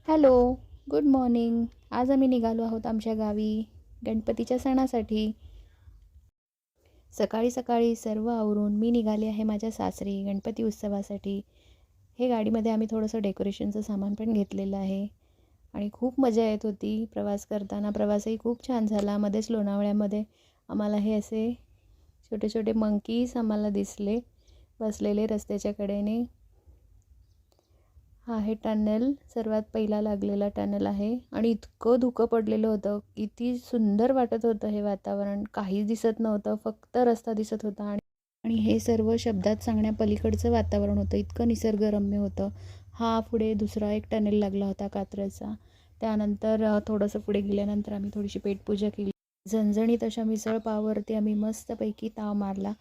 Hello, good morning. आज आम्ही निघालो आहोत आमच्या गावी गणपतीच्या सणासाठी. सकाळी सकाळी सर्व आवरून मी निघाले आहे माझ्या सासरी गणपती उत्सवासाठी. हे गाडीमध्ये आम्ही थोडंसं डेकोरेशनचं सामान पण घेतलेलं आहे आणि खूप मजा येत होती प्रवास करताना. प्रवासही खूप छान झाला. मध्येच लोणावळ्यामध्ये आम्हाला हे असे छोटे छोटे मंकीज आम्हाला दिसले बसलेले रस्त्याच्या कडेने. हा आहे टनेल, सर्वात पहिला लागलेला टनेल आहे आणि इतकं धुकं पडलेलं होतं. किती सुंदर वाटत होतं हे वातावरण. काहीच दिसत नव्हतं, फक्त रस्ता दिसत होता आणि आणि हे सर्व शब्दात सांगण्यापलीकडचं वातावरण होतं. इतकं निसर्गरम्य होतं. हा पुढे दुसरा एक टनेल लागला होता कात्रजचा. त्यानंतर थोडंसं पुढे गेल्यानंतर आम्ही थोडीशी पेटपूजा केली. झणझणीत अशा मिसळ पाववरती आम्ही मस्तपैकी ताव मारला.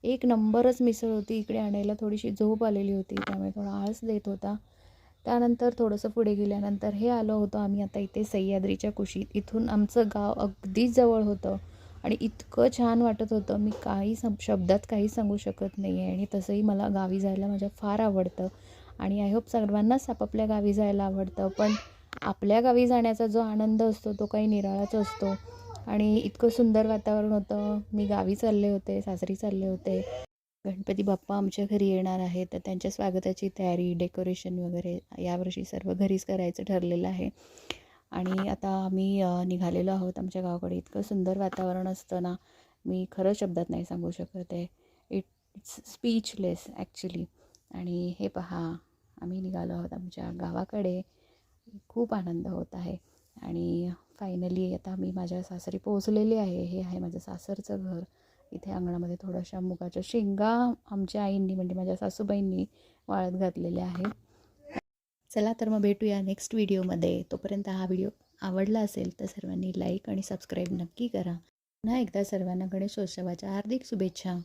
एक नंबरच मिसळ होती. इकडे आणायला थोडीशी झोप आलेली होती, त्यामुळे थोडा आळस देत होता. त्यानंतर थोडंसं पुढे गेल्यानंतर हे आलो होतो आम्ही आता इथे सह्याद्रीच्या कुशीत. इथून आमचं गाव अगदी जवळ होतं आणि इतकं छान वाटत होतं. मी काही शब्दात काही सांगू शकत नाही आहे. आणि तसंही मला गावी जायला माझ्या फार आवडतं आणि आय होप सर्वांनाच आपापल्या गावी जायला आवडतं. पण आपल्या गावी जाण्याचा जो आनंद असतो तो काही निराळाच असतो. आणि इतकं सुंदर वातावरण होतं. मी गावी चालले होते, सासरी चालले होते. गणपती बाप्पा आमच्या घरी येणार आहे, तर त्यांच्या स्वागताची तयारी, डेकोरेशन वगैरे यावर्षी सर्व घरीच करायचं ठरलेलं आहे. आणि आता आम्ही निघालेलो आहोत आमच्या गावाकडे. इतकं सुंदर वातावरण असतं ना, मी खरं शब्दात नाही सांगू शकत आहे. It's speechless actually. आणि हे पहा, आम्ही निघालो आहोत आमच्या गावाकडे. खूप आनंद होत आहे. आणि फायनली आता मी माझ्या सासरी पोहोचलेले आहे. हे आहे माझं सासरचं घर. इथे अंगणामध्ये थोड्याशा मुगाच्या शेंगा आमच्या आईंनी म्हणजे माझ्या सासूबाईंनी वाळत घातलेल्या आहे. चला तर मग भेटूया नेक्स्ट व्हिडिओमध्ये. तोपर्यंत हा व्हिडिओ आवडला असेल तर सर्वांनी लाईक आणि सबस्क्राईब नक्की करा. पुन्हा एकदा सर्वांना गणेशोत्सवाच्या हार्दिक शुभेच्छा.